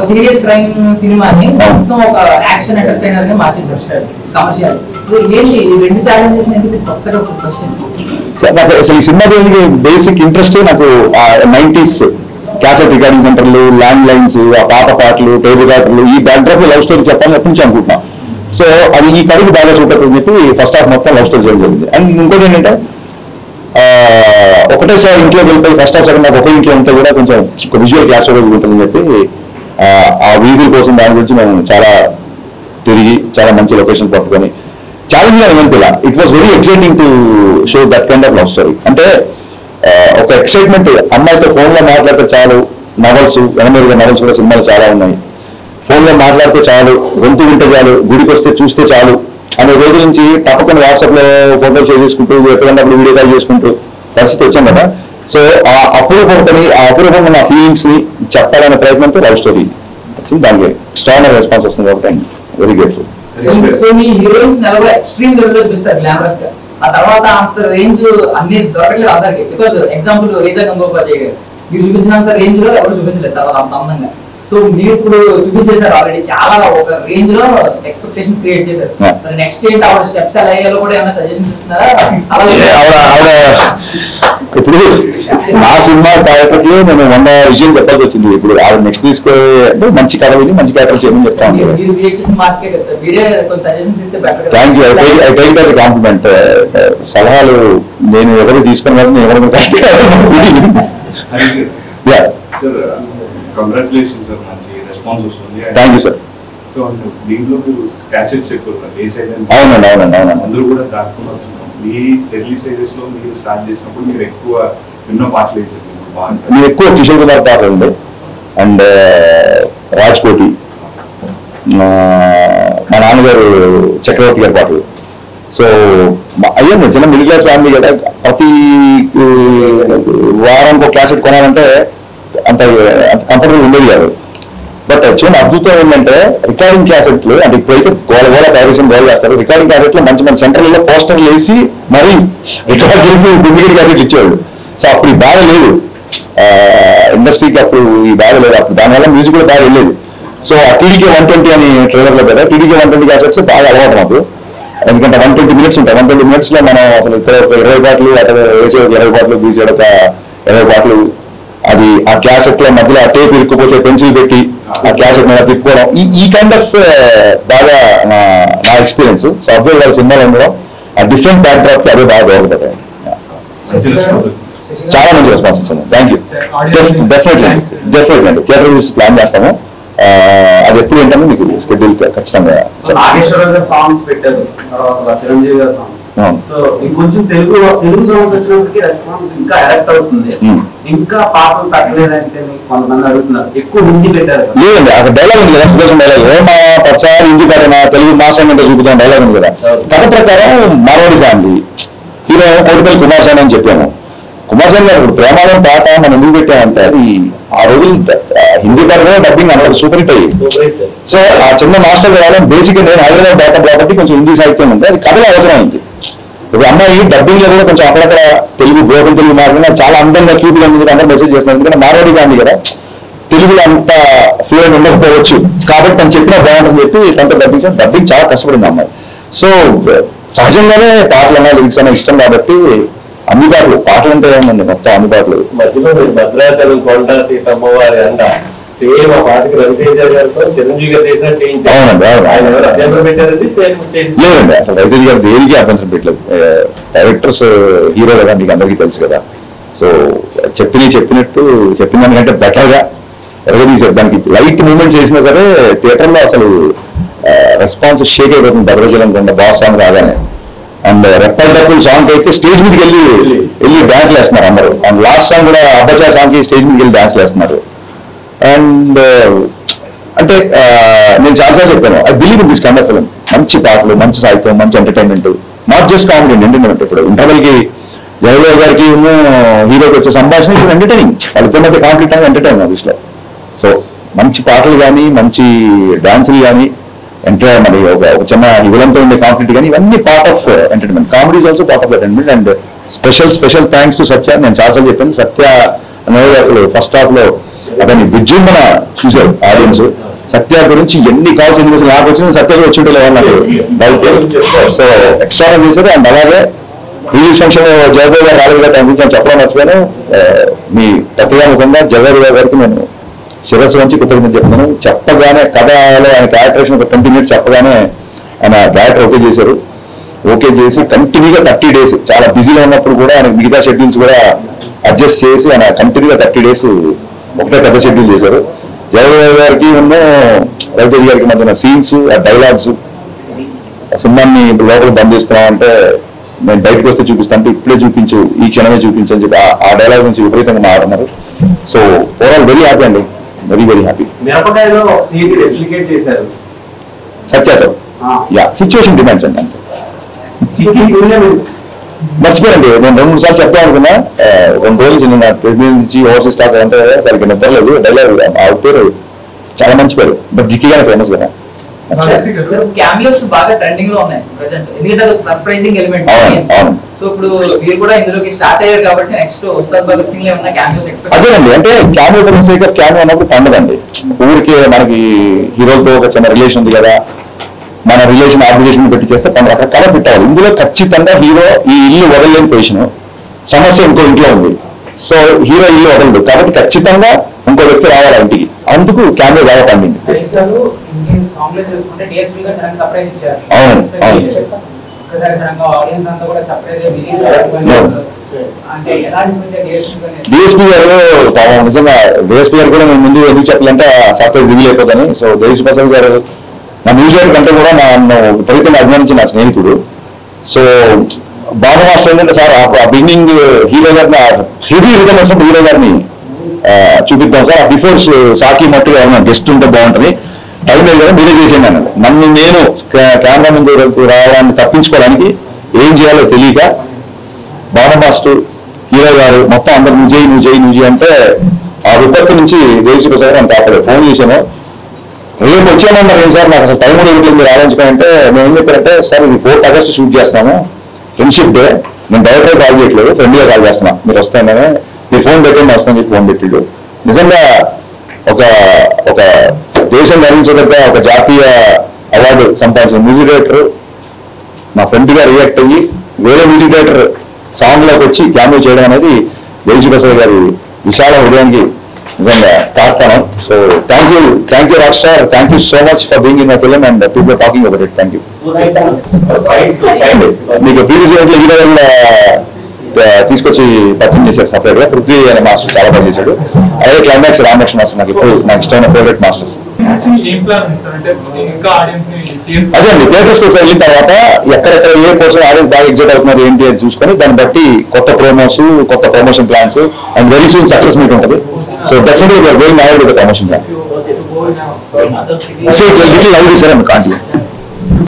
Serious crime సినిమాని మొత్తం ఒక యాక్షన్ ఎంటర్టైనర్ గా మార్చేసారు కమర్షియల్. ఏంటి ఈ రెండు ఛాలెంజెస్ ఎందుకు కొత్తగా క్వశ్చన్? నాకు అసలు ఈ సినిమా బేసిక్ ఇంట్రెస్ట్ నాకు 90s క్యాసెట్ రికార్డింగ్ సెంటర్లు, ల్యాండ్ లైన్స్, ఆ పాత పాటలు, టేబుల్ పాటలు, ఈ బ్యాక్డ్రాప్ లవ్ స్టోరీ చెప్పాలని ఎప్పటి నుంచి అనుకుంటున్నాం. సో అది ఈ కడికి బాగా సూట్ అవుతుందని చెప్పి ఫస్ట్ హాఫ్ మొత్తం లవ్ స్టోరీ జరిగింది. అండ్ ఇంకోటి ఏంటంటే ఒకటేసారి ఇంట్లోకి వెళ్ళిపోయి ఫస్ట్ హాఫ్ సెకండ్ హాఫ్ ఒకే ఇంట్లో ఉంటే కూడా కొంచెం విజువల్ క్లాస్ ఉంటుందని చెప్పి ఆ వీధుల కోసం దాని గురించి మేము చాలా తిరిగి చాలా మంచి లొకేషన్ పట్టుకొని ఛాలెంజ్ అని ఇలా it was very exciting to show that kind of love story. అంటే ఒక ఎక్సైట్మెంట్, అమ్మాయితో ఫోన్లో మాట్లాడితే చాలు, నవల్స్ 80 నవల్స్ కూడా సినిమాలు చాలా ఉన్నాయి, ఫోన్లో మాట్లాడితే చాలు, గొంతు వింటే చాలు, గుడికి వస్తే చూస్తే చాలు అనే రోజు నుంచి తప్పకుండా వాట్సాప్లో ఫోటోలు షేర్ చేసుకుంటూ ఎక్కడన్నప్పుడు వీడియో కాల్ చేసుకుంటూ పరిస్థితి వచ్చాం కదా. సో ఆ అపూర్వమైన నా ఫీలింగ్స్ ని చెప్పాలనే ప్రయత్నంతో లవ్ స్టోరీ వచ్చింది. దానికి స్ట్రాంగ్ రెస్పాన్స్ వస్తుంది కాబట్టి వెరీ గ్రేట్ఫుల్. సో మీ హీరోయిన్స్ నెలలో ఎక్స్ట్రీమ్ లెవెల్ లో చూపిస్తారు గ్లామరస్ గా, ఆ తర్వాత అంత రేంజ్ అన్ని దొరకలేదు అందరికి. బికాజ్ ఎగ్జాంపుల్ రీజా గంగోపాధ్యాయ గారు మీరు చూపించినంత రేంజ్ లో ఎవరు చూపించలేదు తర్వాత అంత అందంగా. సో మీరు ఇప్పుడు చూపించేశారు ఆల్రెడీ, చాలా ఒక రేంజ్ లో ఎక్స్పెక్టేషన్స్ క్రియేట్ చేశారు. నెక్స్ట్ ఏంటి ఆవిడ స్టెప్స్ ఎలా అయ్యాలో కూడా ఏమైనా సజెషన్స్ ఇస్తున్నారా? ఇప్పుడు ఆ సినిమా క్యారెక్టర్లో నేను 100 విషయం చెప్పాల్సి వచ్చింది. ఇప్పుడు ఆవిడ నెక్స్ట్ తీసుకో అంటే మంచి కథ విని మంచి క్యారెక్టర్ చేయమని చెప్తాను. Thank you, I take it as a compliment. సలహాలు నేను ఎవరు తీసుకుని వాడిని ఎవరు కంగ్రాచులేషన్స్ సార్, మంచి రెస్పాన్స్ వస్తుంది. Thank you sir. సో దీంట్లో మీరు స్కాచెస్ ఎక్కువ అవునండి అవునండి అవునండి అందరూ కూడా దాటుకుని వస్తున్నాం. మీ ఎర్లీ స్టేజెస్ లో మీరు స్టార్ట్ చేసినప్పుడు మీరు ఎక్కువ ఎన్నో పాటలు వేసారు. మీరు ఎక్కువ కిషోర్ కుమార్ పాటలు ఉంది అండ్ రాజ్కోటి, మా నాన్నగారు చక్రవర్తి గారి పాటలు. సో అయ్యండి చిన్న మిడిల్ క్లాస్ ఫ్యామిలీ కదా, ప్రతి వారానికి ఒక క్యాసెట్ కొనాలంటే అంత కంఫర్టబుల్ ఉండేది కాదు. బట్ చూడండి అద్భుతం ఏంటంటే రికార్డింగ్ క్యాసెట్లు అంటే ఇప్పుడైతే గోల ప్యారిషన్ గోల్ చేస్తారు. రికార్డింగ్ క్యాసెట్లు మంచి మంచి సెంటర్లలో పోస్టర్లు వేసి మరీ రికార్డ్ చేసి డూప్లికేట్ క్యాసెట్ ఇచ్చేవాళ్ళు. సో అప్పుడు ఈ బాధ లేదు ఇండస్ట్రీకి, అప్పుడు ఈ బాధ లేదు. అప్పుడు దానివల్ల మ్యూజిక్ కూడా బాగా వెళ్ళేది. సో ఆ టీడీకే 120 అని ట్రైలర్లో కదా, టీడీకే 120 క్యాసెట్స్ బాగా అలవాటు మాకు. ఎందుకంటే 120 minutes ఉంటాయి. 120 minutes లో మనం అసలు ఇక్కడ ఒక 20 పాటలు, అక్కడ వేసే 20 పాటలు, బీసే ఒక 20 పాటలు, అది ఆ క్యాసెట్ లో మధ్యలో ఆ టేప్ ఇరుక్కుపోతే పెన్సిల్ పెట్టి ఆ క్యాసెట్ మీద తిప్పుకోవడం, ఈ కైండ్ ఆఫ్ బాగా నా ఎక్స్పీరియన్స్. సో అబ్దుల్ గారి సినిమాలు ఉండడం ఆ డిఫరెంట్ బ్యాక్ డ్రాప్ అదే బాగా బాగుంటుంది. చాలా మంచి రెస్పాన్స్ ఇచ్చాను. Thank you. డెఫినెట్లీ అండి థియేటర్ ప్లాన్ చేస్తాము. అది ఎప్పుడు ఏంటంటే మీకు షెడ్యూల్ ఖచ్చితంగా. సాంగ్స్ పెట్టారు, చిరంజీవి గారు సాంగ్. సో ఇంకొంచెం తెలుగు సాంగ్స్ వచ్చినప్పటికీ రెస్పాన్స్ ఇంకా అడాప్ట్ అవుతుంది. ఇంకా పాటలు తగ్గలేదంటే కొంతమంది అడుగుతున్నారు. ఎక్కువ హిందీ పెట్టారు. లేదండి అక్కడ డైలాగ్ ఉంది కదా, సుదర్శన్ డైలాగ్, ఏమా ప్రతిసారి హిందీ పాటనా తెలుగు మాసం అంటే చూపుతాం డైలాగ్ ఉంది కదా. కథ ప్రకారం మార్వాడి ఫ్యామిలీ, హీరో కోటిపల్లి కుమార్ సాన్ అని చెప్పాము. కుమార్ సాన్ గారు ఇప్పుడు ప్రేమాలం పాట మనం ఎందుకు పెట్టామంటే అది ఆ రోజు హిందీ పాట డబ్బింగ్ అన్నది సూపర్ హిట్ అయ్యింది. సో ఆ చిన్న మాస్టర్ రావడం బేసిక్ నేను హైదరాబాద్ బ్యాకప్ కాబట్టి కొంచెం హిందీ సాహిత్యం ఉంది, అది కథలో అవసరమైంది. ఇప్పుడు అమ్మాయి డబ్బింగ్ లో కూడా కొంచెం అక్కడక్కడ తెలుగు బ్రోకన్ తెలుగు మాట్లాడినా చాలా అందంగా క్యూట్గా ఉంది, అందరూ మెసేజ్ చేస్తున్నారు. ఎందుకంటే మార్వాడి ఫ్యామిలీ కదా, తెలుగులో అంత ఫ్లూయెంట్ ఉండకపోవచ్చు కాబట్టి తను చెప్పినా బాగుంటుందని చెప్పి తనతో డబ్బింగ్ చాలా కష్టపడింది అమ్మాయి. సో సహజంగానే పాటలు అన్నా లిరిక్స్ అన్నా ఇష్టం కాబట్టి అన్ని పాటలు అంటే ఏమండి మొత్తం అన్ని పాటలు. మధ్యలో భద్రాచలం కొండ సీతమ్మవారి అంట సేమ్ ఆ పాటకి రవితేజ గారితో చిరంజీవి గారు చేసినట్టు. అవునండి లేదండి అసలు రవితేజ గారు దేనికి అభ్యంతరం పెట్టలేదు. డైరెక్టర్స్ హీరో కదా మీకు అందరికీ తెలుసు కదా. సో చెప్పినట్టు చెప్పిన దానికంటే బెటర్గా ఎరగదీశారు. దానికి లైట్ మూమెంట్ చేసినా సరే థియేటర్లో అసలు రెస్పాన్స్ షేక్ అయిపోతుంది. భద్రాచలం కొండ బాస్ సాంగ్ రాగానే అండ్ రెప్పల్ డప్పుల్ సాంగ్ అయితే స్టేజ్ మీదకి వెళ్ళి డాన్స్ వేస్తున్నారు అందరూ. అండ్ లాస్ట్ సాంగ్ కూడా అబ్బచా సాంగ్ కి స్టేజ్ మీదకి వెళ్ళి డాన్స్ వేస్తున్నారు. అండ్ అంటే నేను చాలాసార్లు చెప్పాను, I believe in this kind of film. మంచి పాటలు, మంచి సాహిత్యం, మంచి entertainment, not just comedy entertainment. ఇప్పుడు ఇంటర్వెల్ కి జయదేవ్ గారికి హీరోకి వచ్చే సంభాషణ ఇప్పుడు ఎంటర్టైనింగ్, వాళ్ళిద్దరి మధ్య కాన్ఫ్లిక్ట్ అనేది ఎంటర్టైన్ ఆఫీస్లో. సో మంచి పాటలు కానీ మంచి డాన్సులు కానీ మరి ఒక చిన్న విలన్తో ఉండే కాన్ఫ్లిక్ట్ కానీ ఇవన్నీ part of entertainment. Comedy is also part of entertainment. And special thanks to Satya. నేను చాలాసార్లు చెప్పాను, సత్య అనేది అసలు ఫస్ట్ హాఫ్ లో అతని విజృంభణ చూశారు ఆడియన్స్. సత్య గురించి ఎన్ని కాల్స్ ఎన్ని చేసి నాకు వచ్చిన సత్య వచ్చి ఉంటే నాకు డౌట్. సో ఎక్స్ట్రా చేశారు. అండ్ అలాగే రిలీజ్ ఫంక్షన్ జగదేవ్ గారు రాలేదు గారు అనిపించాను చెప్పడం మర్చిపోయాను. మీ కొత్తగా ముఖంగా జగదేవ్ గారికి నేను శిరస్సు నుంచి కృతజ్ఞత చెప్తున్నాను. చెప్పగానే కథలో ఆయన క్యారెక్టరేషన్ ఒక 20 minutes చెప్పగానే ఆయన క్యారెక్టర్ ఓకే చేశారు. ఓకే చేసి కంటిన్యూగా 30 days చాలా బిజీలో ఉన్నప్పుడు కూడా ఆయన మిగతా షెడ్యూల్స్ కూడా అడ్జస్ట్ చేసి ఆయన కంటిన్యూగా 30 days ఒకటే పెద్ద షెడ్యూల్ చేశారు. జగదేవ్ గారికి ఉన్న రవితేజ్ గారికి మధ్యన సీన్స్, ఆ డైలాగ్స్, సినిమాని లోపల బంధిస్తున్నాం అంటే నేను బయటకు వస్తే చూపిస్తాను అంటే ఇప్పుడే చూపించు, ఈ క్షణమే చూపించు అని చెప్పి ఆ డైలాగ్ నుంచి విపరీతంగా మాట్లాడుతున్నారు. సో ఓవరాల్ వెరీ హ్యాపీ అండి, వెరీ వెరీ హ్యాపీ. మిరపకాయలో సీన్ రెప్లికేట్ చేశారు సత్యతో. యా, సిచ్యువేషన్ డిమాండ్స్ అండి. మర్చిపోయండి, నేను 2-3 సార్లు చెప్తాను అనుకున్నా. 2 రోజులు నిన్న ప్రెసిడెన్సీ ఓవర్సీస్ స్టాక్ అంటే సరిగ్గా నిద్రలేదు. డైలాగ్ ఆ పేరు చాలా మంచి పేరు, బట్ జిక్కిగానే ఫేమస్ కదా. క్యామియోస్ బాగా ట్రెండింగ్ లో ఉన్నాయి ప్రెజెంట్, ఎందుకంటే అది ఒక సర్ప్రైజింగ్ ఎలిమెంట్. సో ఇప్పుడు మీరు కూడా ఇందులోకి స్టార్ట్ అయ్యారు కాబట్టి నెక్స్ట్ ఉస్తాద్ భగత్ సింగ్ లో ఏమన్నా క్యామియోస్ ఎక్స్పెక్ట్? అదేనండి, అంటే cameo for the sake of cameo అన్నప్పుడు పండదండి. ఊరికి మనకి హీరోలతో ఒక చిన్న రిలేషన్ ఉంది కదా, మన రిలేషన్ ఆబ్లిగేషన్ పెట్టి చేస్తే పండుగ అక్కడ కలర్ ఫిట్ అవ్వాలి. ఇందులో ఖచ్చితంగా హీరో ఈ ఇల్లు వదలలేని పొజిషన్, సమస్య ఇంకో ఇంట్లో ఉంది. సో హీరో ఇల్లు వదలదు కాబట్టి ఖచ్చితంగా ఇంకో వ్యక్తి రావాలి ఇంటికి, అందుకు క్యామియో బాగా పండింది. అవునండి, డిఎస్పీ గారు నిజంగా డిఎస్పీ గారు కూడా నేను ముందు ఎందుకు చెప్పాలంటే సర్ప్రైజ్ రివీల్ అయిపోతాను. సో దేవిశ్రీ ప్రసాద్ గారు నా మ్యూజియం కంటే కూడా నన్ను విపరీతంగా అభిమానించిన నా స్నేహితుడు. సో బాబు మాస్టర్ ఏంటంటే సార్ ఆ బిగినింగ్ హీరో గారిని హెవీ రిథమ్ వచ్చినప్పుడు హీరో గారిని చూపిద్దాం సార్, ఆ బిఫోర్ సాకి మట్టుగా ఏమన్నా గెస్ట్ ఉంటే బాగుంటుంది, టైం లేదు కదా మీరే చేసేయండి అన్నాడు. నన్ను నేను కెమెరా ముందు రావడానికి తప్పించుకోవడానికి ఏం చేయాలో తెలియక బాబు మాస్టర్ హీరో గారు మొత్తం అందరు నువ్వు చేయి అంటే ఆ విపత్తు నుంచి దేవిశ్రీ ప్రసాద్ గారు కాపాడు. ఫోన్ చేశాను, రేపు వచ్చానన్నారు ఏం సార్ నాకు అసలు టైం కూడా ఇవ్వలేదు మీరు ఆలోచించుకుంటే. నేను ఏం చెప్పారంటే సార్ ఇది 4th August షూట్ చేస్తాము, ఫ్రెండ్షిప్ డే, నేను డైరెక్టర్ కాల్ చేయట్లేదు ఫ్రెండ్గా కాల్ చేస్తున్నా, మీరు వస్తానని మీరు ఫోన్ పెట్టండి వస్తాను చెప్పి ఫోన్ పెట్టిడు. నిజంగా ఒక దేశం ధరించదగ్గ ఒక జాతీయ అవార్డు సంపాదించిన మ్యూజిక్ డైరెక్టర్ నా ఫ్రెండ్గా రియాక్ట్ అయ్యి వేరే మ్యూజిక్ డైరెక్టర్ సాంగ్ లోకి వచ్చి క్యామియో చేయడం అనేది దేవిశ్రీ ప్రసాద్ గారి విశాల హృదయానికి నిజంగా తార్కాణం. So thank you rock star, thank you so much for being in my film and people talking about it. Thank you. మీకు ప్రీవియస్ హీరో తీసుకొచ్చి పరిచయం చేశారు సపరేట్ గా. పృథ్వీ అనే మాస్టర్ చాలా బాగా చేశాడు. అలాగే క్లైమాక్స్ రామలక్ష్మణ మాస్టర్ నాకు ఇప్పుడు నాకు ఇష్టమైన ఫేవరెట్ మాస్టర్స్. అదే అండి, థియేటర్స్ కి వెళ్ళిన తర్వాత ఎక్కడెక్కడ ఏ పర్సన్ ఆడియన్స్ బాగా ఎగ్జైట్ అవుతున్నారు ఏంటి అని చూసుకొని దాన్ని బట్టి కొత్త promotion plans and very soon success meet ఉంటుంది. So definitely we're going ahead with the promotion plan. So little loud sir and can't